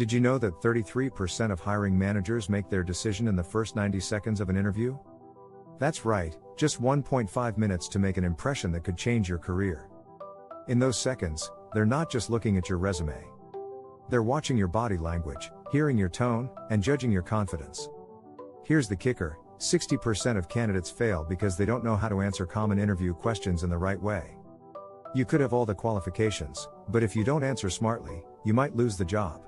Did you know that 33% of hiring managers make their decision in the first 90 seconds of an interview? That's right, just 1.5 minutes to make an impression that could change your career. In those seconds, they're not just looking at your resume. They're watching your body language, hearing your tone, and judging your confidence. Here's the kicker: 60% of candidates fail because they don't know how to answer common interview questions in the right way. You could have all the qualifications, but if you don't answer smartly, you might lose the job.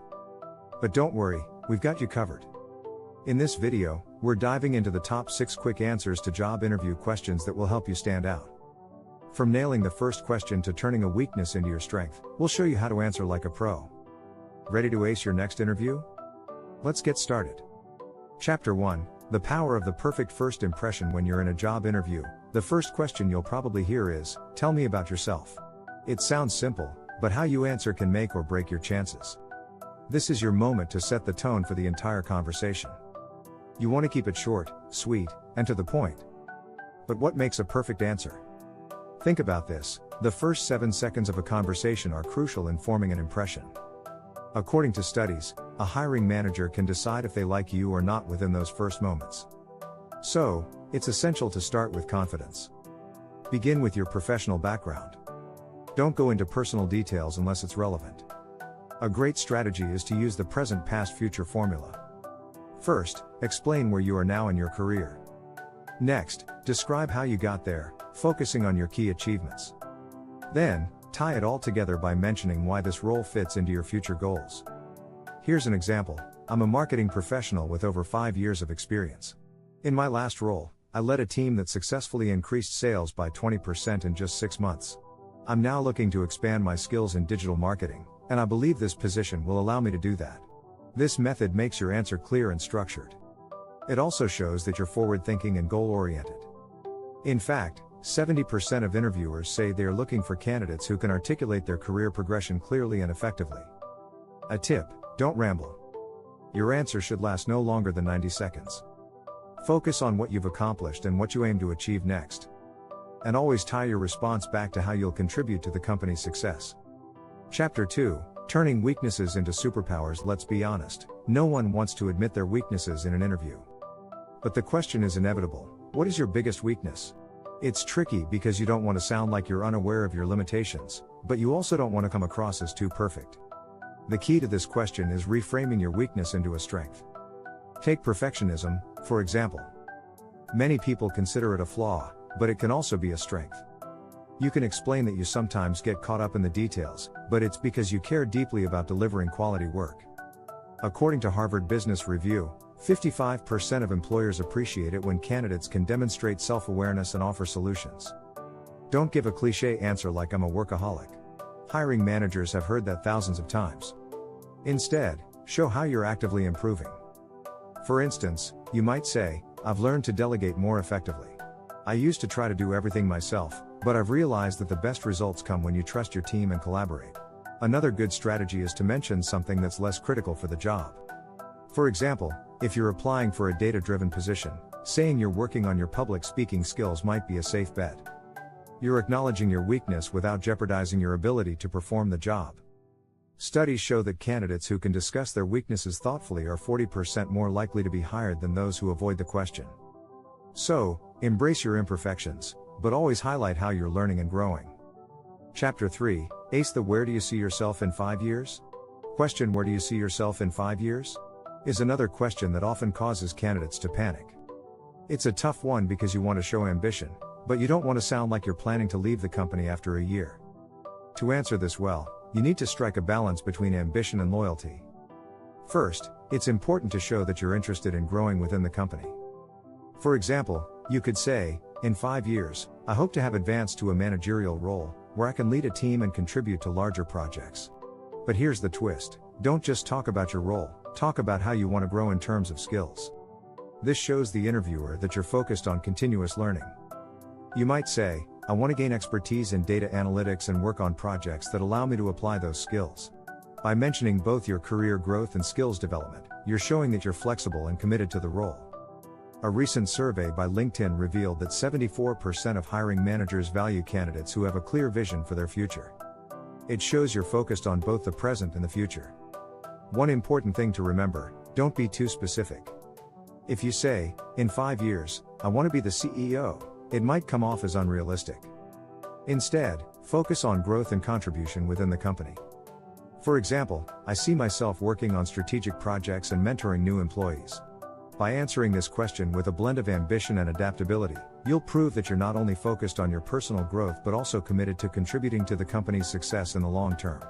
But don't worry, we've got you covered. In this video, we're diving into the top 6 quick answers to job interview questions that will help you stand out. From nailing the first question to turning a weakness into your strength, we'll show you how to answer like a pro. Ready to ace your next interview? Let's get started. Chapter 1: The power of the perfect first impression. When you're in a job interview, the first question you'll probably hear is, "Tell me about yourself." It sounds simple, but how you answer can make or break your chances. This is your moment to set the tone for the entire conversation. You want to keep it short, sweet, and to the point. But what makes a perfect answer? Think about this: the first 7 seconds of a conversation are crucial in forming an impression. According to studies, a hiring manager can decide if they like you or not within those first moments. So, it's essential to start with confidence. Begin with your professional background. Don't go into personal details unless it's relevant. A great strategy is to use the present past future formula. First, explain where you are now in your career. Next, describe how you got there, focusing on your key achievements. Then, tie it all together by mentioning why this role fits into your future goals. Here's an example: I'm a marketing professional with over 5 years of experience. In my last role, I led a team that successfully increased sales by 20% in just 6 months. I'm now looking to expand my skills in digital marketing, and I believe this position will allow me to do that. This method makes your answer clear and structured. It also shows that you're forward-thinking and goal-oriented. In fact, 70% of interviewers say they are looking for candidates who can articulate their career progression clearly and effectively. A tip: don't ramble. Your answer should last no longer than 90 seconds. Focus on what you've accomplished and what you aim to achieve next. And always tie your response back to how you'll contribute to the company's success. Chapter 2: Turning weaknesses into superpowers. Let's be honest, no one wants to admit their weaknesses in an interview. But the question is inevitable: what is your biggest weakness? It's tricky because you don't want to sound like you're unaware of your limitations, but you also don't want to come across as too perfect. The key to this question is reframing your weakness into a strength. Take perfectionism, for example. Many people consider it a flaw, but it can also be a strength. You can explain that you sometimes get caught up in the details, but it's because you care deeply about delivering quality work. According to Harvard Business Review, 55% of employers appreciate it when candidates can demonstrate self-awareness and offer solutions. Don't give a cliché answer like "I'm a workaholic." Hiring managers have heard that thousands of times. Instead, show how you're actively improving. For instance, you might say, "I've learned to delegate more effectively. I used to try to do everything myself, but I've realized that the best results come when you trust your team and collaborate." Another good strategy is to mention something that's less critical for the job. For example, if you're applying for a data-driven position, saying you're working on your public speaking skills might be a safe bet. You're acknowledging your weakness without jeopardizing your ability to perform the job. Studies show that candidates who can discuss their weaknesses thoughtfully are 40% more likely to be hired than those who avoid the question. So, embrace your imperfections, but always highlight how you're learning and growing. Chapter 3: Ace the "Where do you see yourself in 5 years?" Question: where do you see yourself in 5 years? Is another question that often causes candidates to panic. It's a tough one because you want to show ambition, but you don't want to sound like you're planning to leave the company after a year. To answer this well, you need to strike a balance between ambition and loyalty. First, it's important to show that you're interested in growing within the company. For example, you could say, "In 5 years, I hope to have advanced to a managerial role, where I can lead a team and contribute to larger projects." But here's the twist: don't just talk about your role, talk about how you want to grow in terms of skills. This shows the interviewer that you're focused on continuous learning. You might say, "I want to gain expertise in data analytics and work on projects that allow me to apply those skills." By mentioning both your career growth and skills development, you're showing that you're flexible and committed to the role. A recent survey by LinkedIn revealed that 74% of hiring managers value candidates who have a clear vision for their future. It shows you're focused on both the present and the future. One important thing to remember: don't be too specific. If you say, in 5 years, I want to be the CEO, it might come off as unrealistic. Instead, focus on growth and contribution within the company. For example, I see myself working on strategic projects and mentoring new employees. By answering this question with a blend of ambition and adaptability, you'll prove that you're not only focused on your personal growth but also committed to contributing to the company's success in the long term.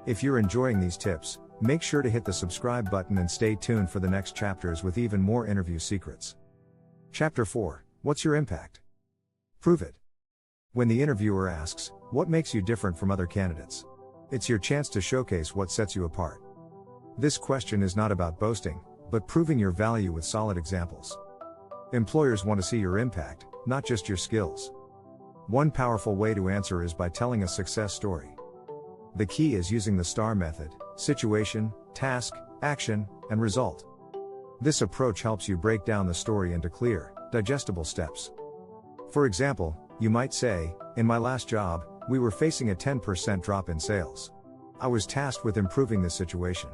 If you're enjoying these tips, make sure to hit the subscribe button and stay tuned for the next chapters with even more interview secrets. Chapter 4: What's your impact? Prove it. When the interviewer asks, what makes you different from other candidates? It's your chance to showcase what sets you apart. This question is not about boasting, but proving your value with solid examples. Employers want to see your impact, not just your skills. One powerful way to answer is by telling a success story. The key is using the STAR method: situation, task, action, and result. This approach helps you break down the story into clear, digestible steps. For example, you might say, in my last job, we were facing a 10% drop in sales. I was tasked with improving this situation.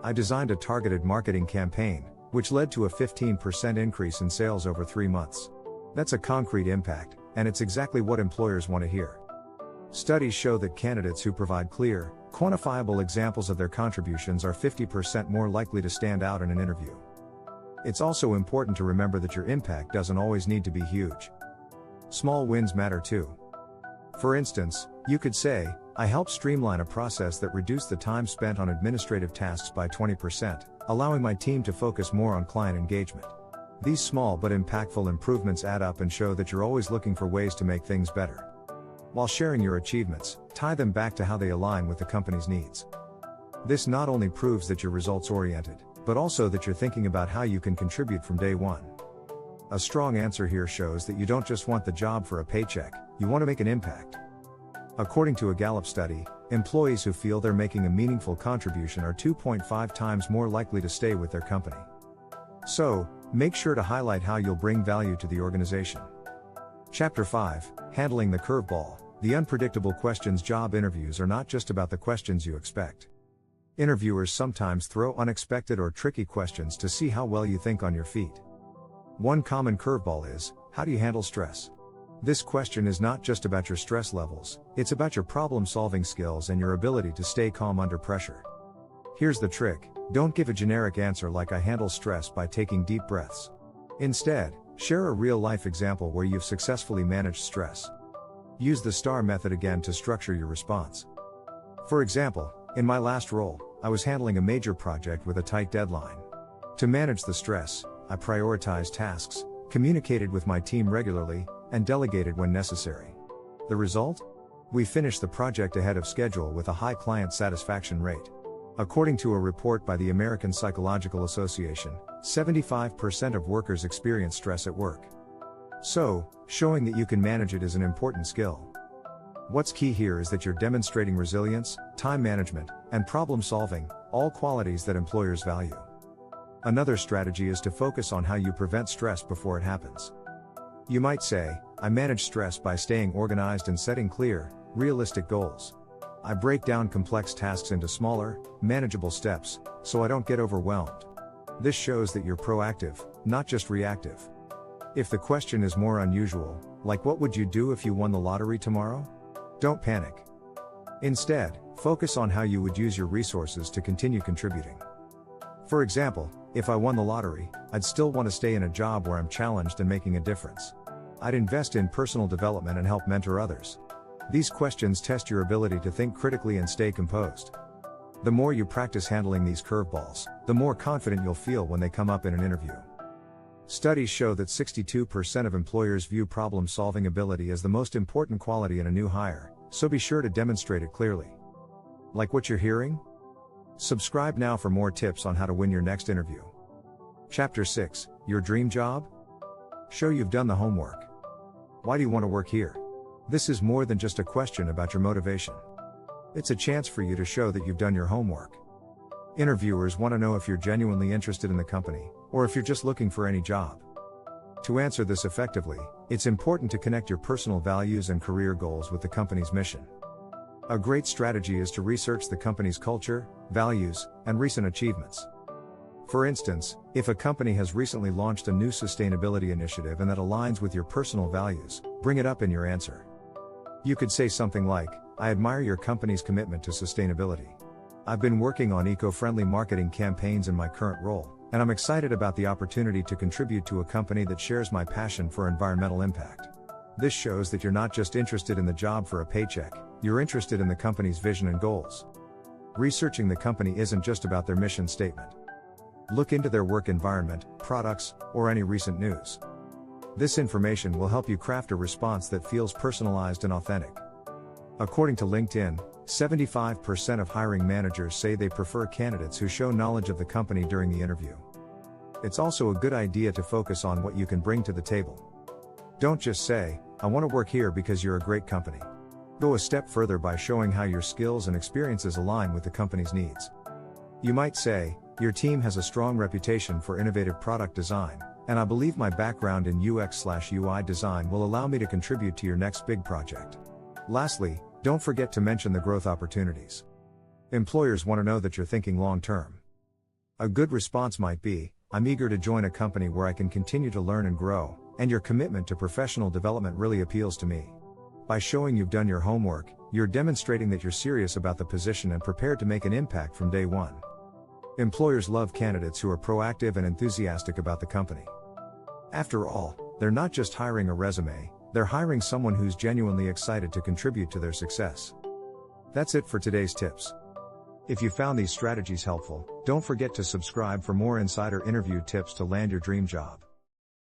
I designed a targeted marketing campaign, which led to a 15% increase in sales over 3 months. That's a concrete impact, and it's exactly what employers want to hear. Studies show that candidates who provide clear, quantifiable examples of their contributions are 50% more likely to stand out in an interview. It's also important to remember that your impact doesn't always need to be huge. Small wins matter too. For instance, you could say, I helped streamline a process that reduced the time spent on administrative tasks by 20%, allowing my team to focus more on client engagement. These small but impactful improvements add up and show that you're always looking for ways to make things better. While sharing your achievements, tie them back to how they align with the company's needs. This not only proves that you're results-oriented, but also that you're thinking about how you can contribute from day one. A strong answer here shows that you don't just want the job for a paycheck, you want to make an impact. According to a Gallup study, employees who feel they're making a meaningful contribution are 2.5 times more likely to stay with their company. So, make sure to highlight how you'll bring value to the organization. Chapter 5: Handling the Curveball. The unpredictable questions. Job interviews are not just about the questions you expect. Interviewers sometimes throw unexpected or tricky questions to see how well you think on your feet. One common curveball is, how do you handle stress? This question is not just about your stress levels, it's about your problem-solving skills and your ability to stay calm under pressure. Here's the trick: don't give a generic answer like I handle stress by taking deep breaths. Instead, share a real-life example where you've successfully managed stress. Use the STAR method again to structure your response. For example, in my last role, I was handling a major project with a tight deadline. To manage the stress, I prioritized tasks, communicated with my team regularly, and delegated when necessary. The result? We finished the project ahead of schedule with a high client satisfaction rate. According to a report by the American Psychological Association, 75% of workers experience stress at work. So, showing that you can manage it is an important skill. What's key here is that you're demonstrating resilience, time management, and problem solving, all qualities that employers value. Another strategy is to focus on how you prevent stress before it happens. You might say, I manage stress by staying organized and setting clear, realistic goals. I break down complex tasks into smaller, manageable steps, so I don't get overwhelmed. This shows that you're proactive, not just reactive. If the question is more unusual, like what would you do if you won the lottery tomorrow? Don't panic. Instead, focus on how you would use your resources to continue contributing. For example, if I won the lottery, I'd still want to stay in a job where I'm challenged and making a difference. I'd invest in personal development and help mentor others. These questions test your ability to think critically and stay composed. The more you practice handling these curveballs, the more confident you'll feel when they come up in an interview. Studies show that 62% of employers view problem-solving ability as the most important quality in a new hire, so be sure to demonstrate it clearly. Like what you're hearing? Subscribe now for more tips on how to win your next interview. Chapter 6: Your Dream Job? Show you've done the homework. Why do you want to work here? This is more than just a question about your motivation. It's a chance for you to show that you've done your homework. Interviewers want to know if you're genuinely interested in the company, or if you're just looking for any job. To answer this effectively, it's important to connect your personal values and career goals with the company's mission. A great strategy is to research the company's culture, values, and recent achievements. For instance, if a company has recently launched a new sustainability initiative and that aligns with your personal values, bring it up in your answer. You could say something like, "I admire your company's commitment to sustainability. I've been working on eco-friendly marketing campaigns in my current role, and I'm excited about the opportunity to contribute to a company that shares my passion for environmental impact." This shows that you're not just interested in the job for a paycheck, you're interested in the company's vision and goals. Researching the company isn't just about their mission statement. Look into their work environment, products, or any recent news. This information will help you craft a response that feels personalized and authentic. According to LinkedIn, 75% of hiring managers say they prefer candidates who show knowledge of the company during the interview. It's also a good idea to focus on what you can bring to the table. Don't just say, "I want to work here because you're a great company." Go a step further by showing how your skills and experiences align with the company's needs. You might say, "Your team has a strong reputation for innovative product design, and I believe my background in UX/UI design will allow me to contribute to your next big project." Lastly, don't forget to mention the growth opportunities. Employers want to know that you're thinking long term. A good response might be, "I'm eager to join a company where I can continue to learn and grow, and your commitment to professional development really appeals to me." By showing you've done your homework, you're demonstrating that you're serious about the position and prepared to make an impact from day one. Employers love candidates who are proactive and enthusiastic about the company. After all, they're not just hiring a resume, they're hiring someone who's genuinely excited to contribute to their success. That's it for today's tips. If you found these strategies helpful, don't forget to subscribe for more insider interview tips to land your dream job.